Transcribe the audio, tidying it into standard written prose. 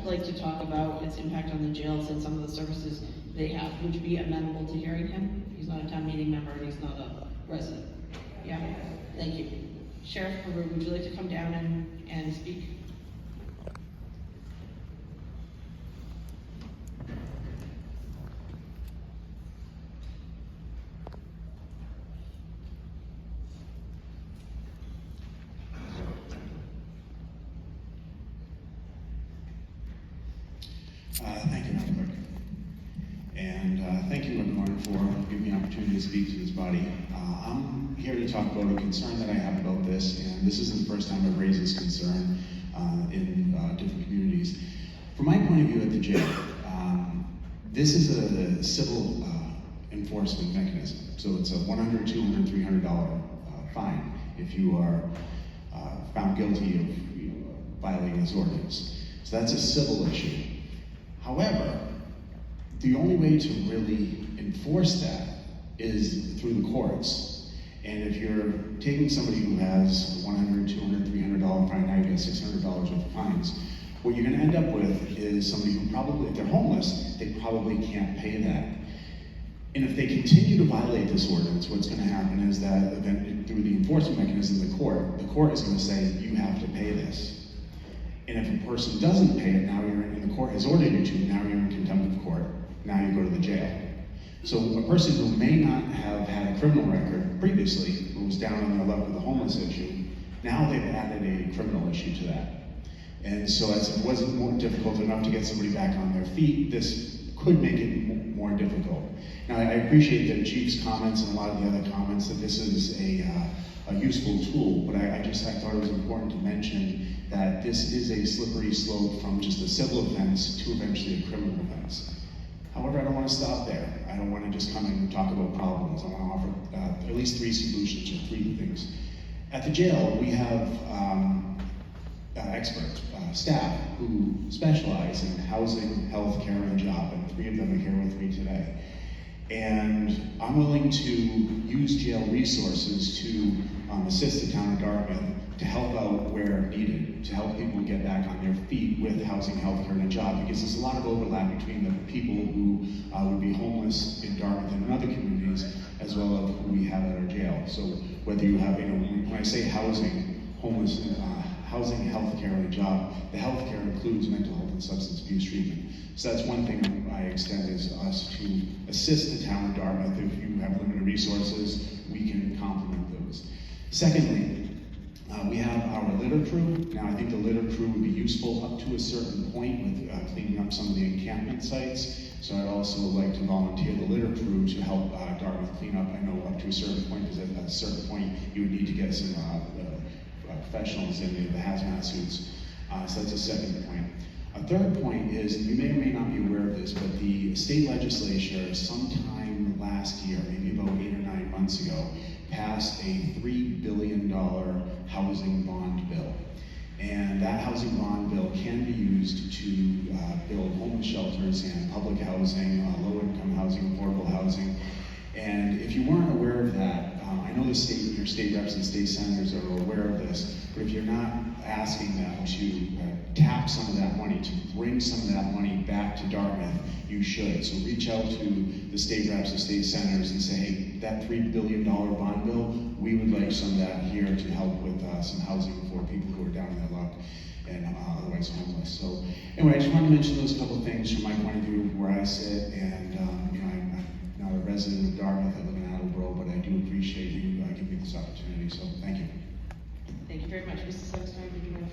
I'd like to talk about its impact on the jails and some of the services they have. Would you be amenable to hearing him? He's not a town meeting member and he's not a resident. Yeah, thank you. Sheriff Heroux, would you like to come down and speak? Thank you, Madam Clerk. And thank you, everyone, for giving me an opportunity to speak to this body. I'm here to talk about a concern that I have about this, and this isn't the first time I've raised this concern in different communities. From my point of view at the jail, this is a civil enforcement mechanism. So it's a $100, $200, $300 fine if you are found guilty of violating this ordinance. So that's a civil issue. However, the only way to really enforce that is through the courts. And if you're taking somebody who has $100, $200, $300 fine, now you get $600 worth of fines, what you're gonna end up with is somebody who probably, if they're homeless, they probably can't pay that. And if they continue to violate this ordinance, what's gonna happen is that through the enforcement mechanism, the court is gonna say, you have to pay this. And if a person doesn't pay it, now you're in, the court has ordered you to, now you're in contempt of court. Now you go to the jail. So a person who may not have had a criminal record previously, who was down on their luck with the homeless issue, now they've added a criminal issue to that. And so as it wasn't more difficult enough to get somebody back on their feet, this could make it more difficult. Now I appreciate the Chief's comments and a lot of the other comments that this is a useful tool, but I thought it was important to mention that this is a slippery slope from just a civil offense to eventually a criminal offense. However, I don't want to stop there. I don't want to just come and talk about problems. I want to offer at least 3 solutions or 3 things. At the jail, we have expert staff who specialize in housing, healthcare, and job, and 3 of them are here with me today. And I'm willing to use jail resources to assist the town of Dartmouth to help out where needed, to help people get back on their feet with housing, healthcare, and a job, because there's a lot of overlap between the people who would be homeless in Dartmouth and in other communities, as well as who we have at our jail. So whether you have, when I say housing, homeless, housing, healthcare, and a job, the healthcare includes mental health and substance abuse treatment. So that's one thing I extend is us to assist the town of Dartmouth. If you have limited resources, we can complement those. Secondly, we have our litter crew. Now I think the litter crew would be useful up to a certain point with cleaning up some of the encampment sites. So I'd also like to volunteer the litter crew to help Dartmouth clean up. I know up to a certain point, because at a certain point you would need to get some professionals in the hazmat suits. So that's a second point. A third point is, and you may or may not be aware of this, but the state legislature sometime last year, maybe about 8 or 9 months ago, passed a $3 billion housing bond bill. And that housing bond bill can be used to build homeless shelters and public housing, low-income housing, affordable housing. And if you weren't aware of that, I know your state reps and state senators are aware of this, but if you're not asking them to tap some of that money, to bring some of that money back to Dartmouth, you should. So reach out to the state reps and state senators and say, hey, that $3 billion bond bill, we would like some of that here to help with some housing for people who are down in their luck and otherwise homeless. So anyway, I just wanted to mention those couple of things from my point of view, where I sit, and I'm not a resident of Dartmouth, I live in Attleboro, but I do appreciate you giving me this opportunity, so thank you. Thank you very much. Mrs. Sunstein, did you want to